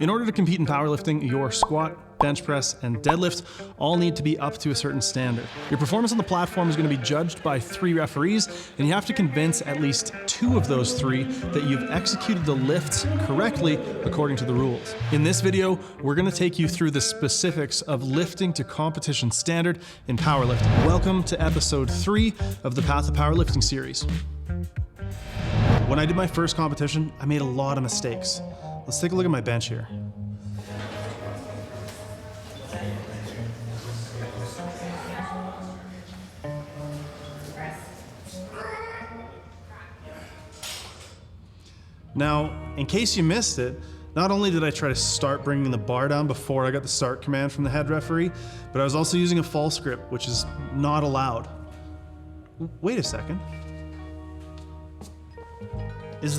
In order to compete in powerlifting, your squat, bench press, and deadlift all need to be up to a certain standard. Your performance on the platform is going to be judged by 3 referees, and you have to convince at least 2 of those 3 that you've executed the lifts correctly according to the rules. In this video, we're going to take you through the specifics of lifting to competition standard in powerlifting. Welcome to episode 3 of the Path to Powerlifting series. When I did my first competition, I made a lot of mistakes. Let's take a look at my bench here. Now, in case you missed it, not only did I try to start bringing the bar down before I got the start command from the head referee, but I was also using a false grip, which is not allowed. Wait a second. Is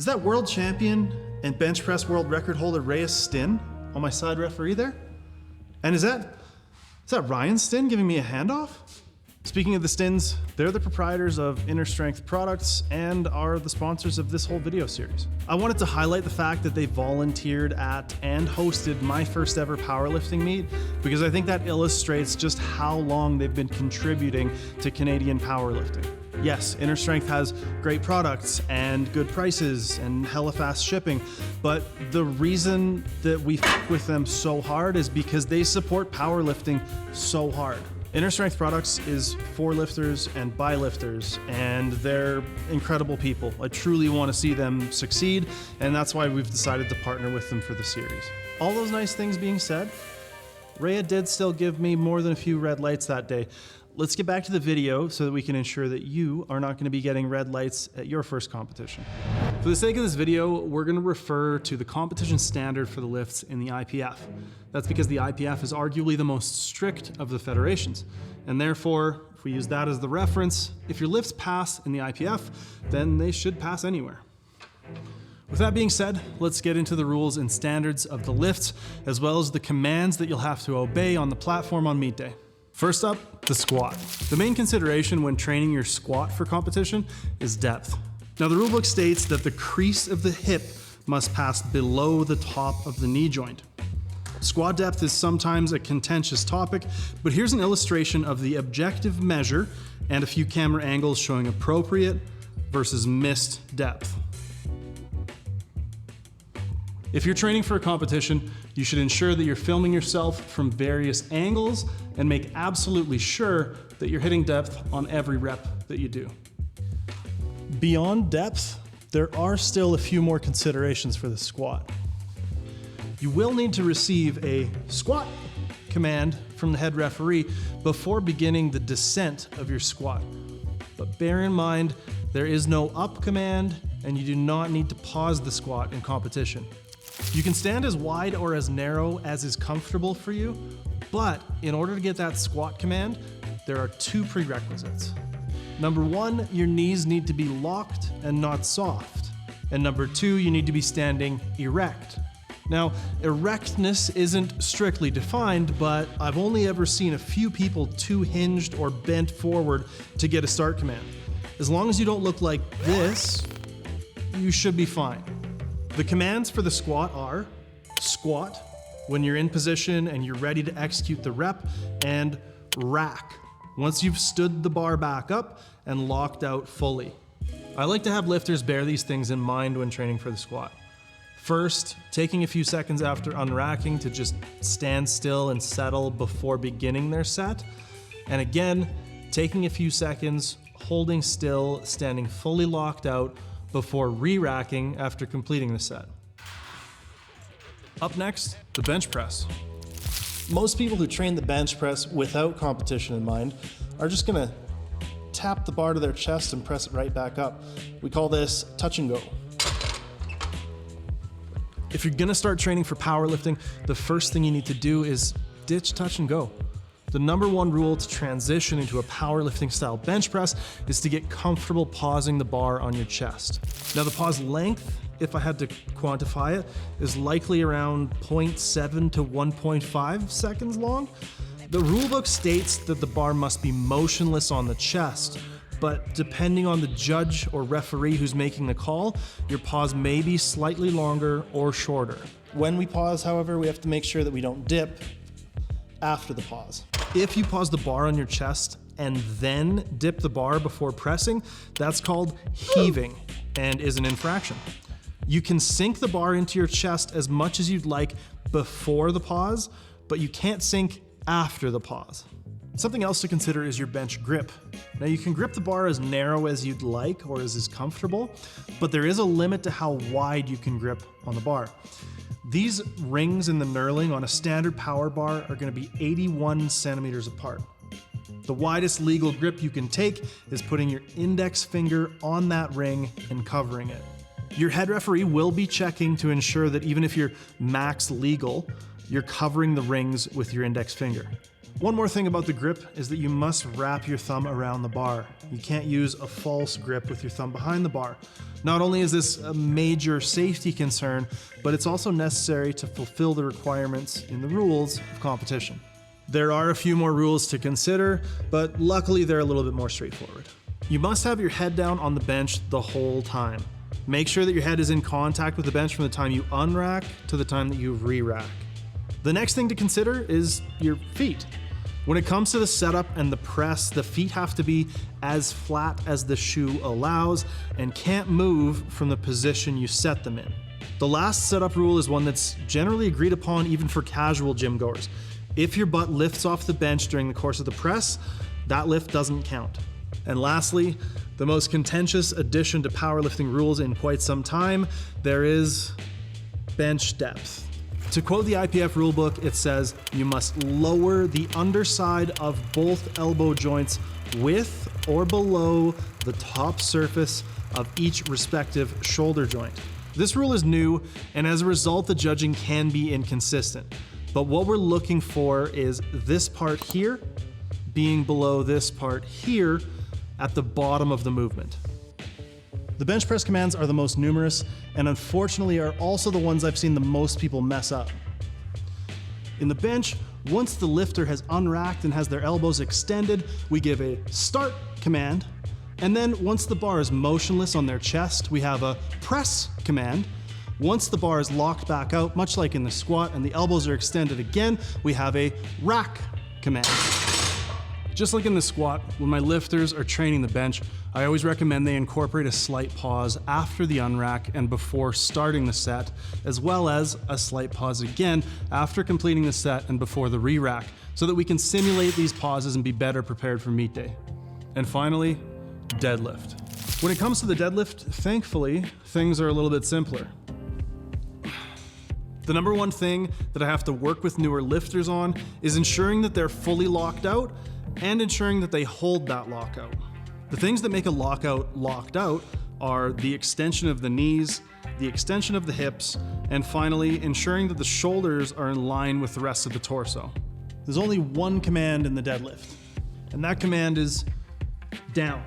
that world champion and bench press world record holder Reyes Stin on my side referee there? And is that Ryan Stin giving me a handoff? Speaking of the Stins, they're the proprietors of Inner Strength products and are the sponsors of this whole video series. I wanted to highlight the fact that they volunteered at and hosted my first ever powerlifting meet because I think that illustrates just how long they've been contributing to Canadian powerlifting. Yes, Inner Strength has great products and good prices and hella fast shipping, but the reason that we f with them so hard is because they support powerlifting so hard. Inner Strength products is for lifters and by lifters, and they're incredible people. I truly want to see them succeed, and that's why we've decided to partner with them for the series. All those nice things being said, Rhea did still give me more than a few red lights that day. Let's get back to the video so that we can ensure that you are not going to be getting red lights at your first competition. For the sake of this video, we're going to refer to the competition standard for the lifts in the IPF. That's because the IPF is arguably the most strict of the federations. And therefore, if we use that as the reference, if your lifts pass in the IPF, then they should pass anywhere. With that being said, let's get into the rules and standards of the lifts, as well as the commands that you'll have to obey on the platform on meet day. First up, the squat. The main consideration when training your squat for competition is depth. Now the rulebook states that the crease of the hip must pass below the top of the knee joint. Squat depth is sometimes a contentious topic, but here's an illustration of the objective measure and a few camera angles showing appropriate versus missed depth. If you're training for a competition, you should ensure that you're filming yourself from various angles and make absolutely sure that you're hitting depth on every rep that you do. Beyond depth, there are still a few more considerations for the squat. You will need to receive a squat command from the head referee before beginning the descent of your squat. But bear in mind, there is no up command and you do not need to pause the squat in competition. You can stand as wide or as narrow as is comfortable for you, but in order to get that squat command, there are 2 prerequisites. Number 1, your knees need to be locked and not soft. And number 2, you need to be standing erect. Now, erectness isn't strictly defined, but I've only ever seen a few people too hinged or bent forward to get a start command. As long as you don't look like this, you should be fine. The commands for the squat are squat when you're in position and you're ready to execute the rep, and rack once you've stood the bar back up and locked out fully. I like to have lifters bear these things in mind when training for the squat. First, taking a few seconds after unracking to just stand still and settle before beginning their set. And again, taking a few seconds, holding still, standing fully locked out before re-racking after completing the set. Up next, the bench press. Most people who train the bench press without competition in mind are just gonna tap the bar to their chest and press it right back up. We call this touch and go. If you're gonna start training for powerlifting, the first thing you need to do is ditch touch and go. The number 1 rule to transition into a powerlifting style bench press is to get comfortable pausing the bar on your chest. Now the pause length, if I had to quantify it, is likely around 0.7 to 1.5 seconds long. The rulebook states that the bar must be motionless on the chest, but depending on the judge or referee who's making the call, your pause may be slightly longer or shorter. When we pause, however, we have to make sure that we don't dip after the pause. If you pause the bar on your chest and then dip the bar before pressing, that's called heaving and is an infraction. You can sink the bar into your chest as much as you'd like before the pause, but you can't sink after the pause. Something else to consider is your bench grip. Now you can grip the bar as narrow as you'd like or as is comfortable, but there is a limit to how wide you can grip on the bar. These rings in the knurling on a standard power bar are going to be 81 centimeters apart. The widest legal grip you can take is putting your index finger on that ring and covering it. Your head referee will be checking to ensure that even if you're max legal, you're covering the rings with your index finger. One more thing about the grip is that you must wrap your thumb around the bar. You can't use a false grip with your thumb behind the bar. Not only is this a major safety concern, but it's also necessary to fulfill the requirements in the rules of competition. There are a few more rules to consider, but luckily they're a little bit more straightforward. You must have your head down on the bench the whole time. Make sure that your head is in contact with the bench from the time you unrack to the time that you re-rack. The next thing to consider is your feet. When it comes to the setup and the press, the feet have to be as flat as the shoe allows and can't move from the position you set them in. The last setup rule is one that's generally agreed upon even for casual gym goers. If your butt lifts off the bench during the course of the press, that lift doesn't count. And lastly, the most contentious addition to powerlifting rules in quite some time, there is bench depth. To quote the IPF rulebook, it says, you must lower the underside of both elbow joints with or below the top surface of each respective shoulder joint. This rule is new, and as a result, the judging can be inconsistent. But what we're looking for is this part here being below this part here at the bottom of the movement. The bench press commands are the most numerous and unfortunately are also the ones I've seen the most people mess up. In the bench, once the lifter has unracked and has their elbows extended, we give a start command, and then once the bar is motionless on their chest, we have a press command. Once the bar is locked back out, much like in the squat, and the elbows are extended again, we have a rack command. Just like in the squat, when my lifters are training the bench, I always recommend they incorporate a slight pause after the unrack and before starting the set, as well as a slight pause again after completing the set and before the re-rack, so that we can simulate these pauses and be better prepared for meet day. And finally, deadlift. When it comes to the deadlift, thankfully, things are a little bit simpler. The number one thing that I have to work with newer lifters on is ensuring that they're fully locked out and ensuring that they hold that lockout. The things that make a lockout locked out are the extension of the knees, the extension of the hips, and finally, ensuring that the shoulders are in line with the rest of the torso. There's only one command in the deadlift, and that command is down.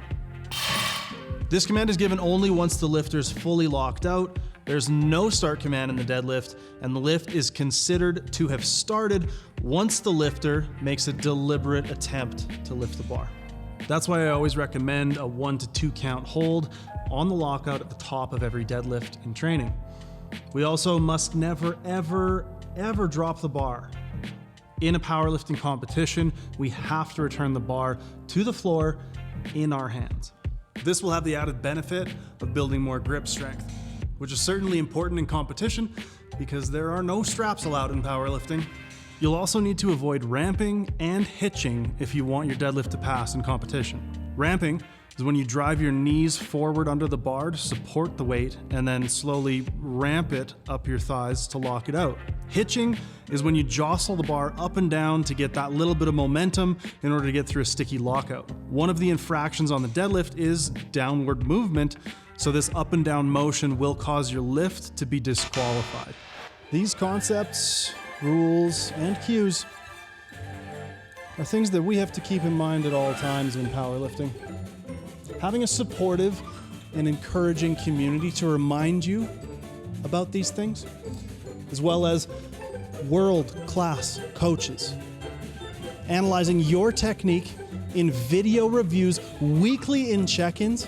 This command is given only once the lifter is fully locked out. There's no start command in the deadlift, and the lift is considered to have started once the lifter makes a deliberate attempt to lift the bar. That's why I always recommend a 1 to 2 count hold on the lockout at the top of every deadlift in training. We also must never, ever, ever drop the bar. In a powerlifting competition, we have to return the bar to the floor in our hands. This will have the added benefit of building more grip strength, which is certainly important in competition because there are no straps allowed in powerlifting. You'll also need to avoid ramping and hitching if you want your deadlift to pass in competition. Ramping is when you drive your knees forward under the bar to support the weight and then slowly ramp it up your thighs to lock it out. Hitching is when you jostle the bar up and down to get that little bit of momentum in order to get through a sticky lockout. One of the infractions on the deadlift is downward movement, so this up and down motion will cause your lift to be disqualified. These concepts, rules, and cues are things that we have to keep in mind at all times in powerlifting. Having a supportive and encouraging community to remind you about these things, as well as world-class coaches analyzing your technique in video reviews, weekly in check-ins,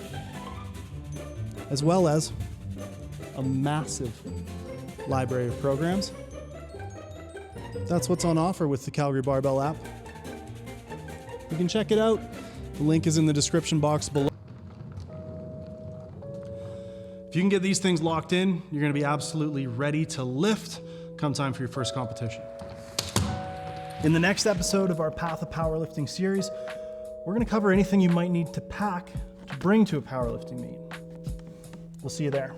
as well as a massive library of programs. That's what's on offer with the Calgary Barbell app. You can check it out. The link is in the description box below. If you can get these things locked in, you're gonna be absolutely ready to lift come time for your first competition. In the next episode of our Path of Powerlifting series, we're gonna cover anything you might need to pack to bring to a powerlifting meet. We'll see you there.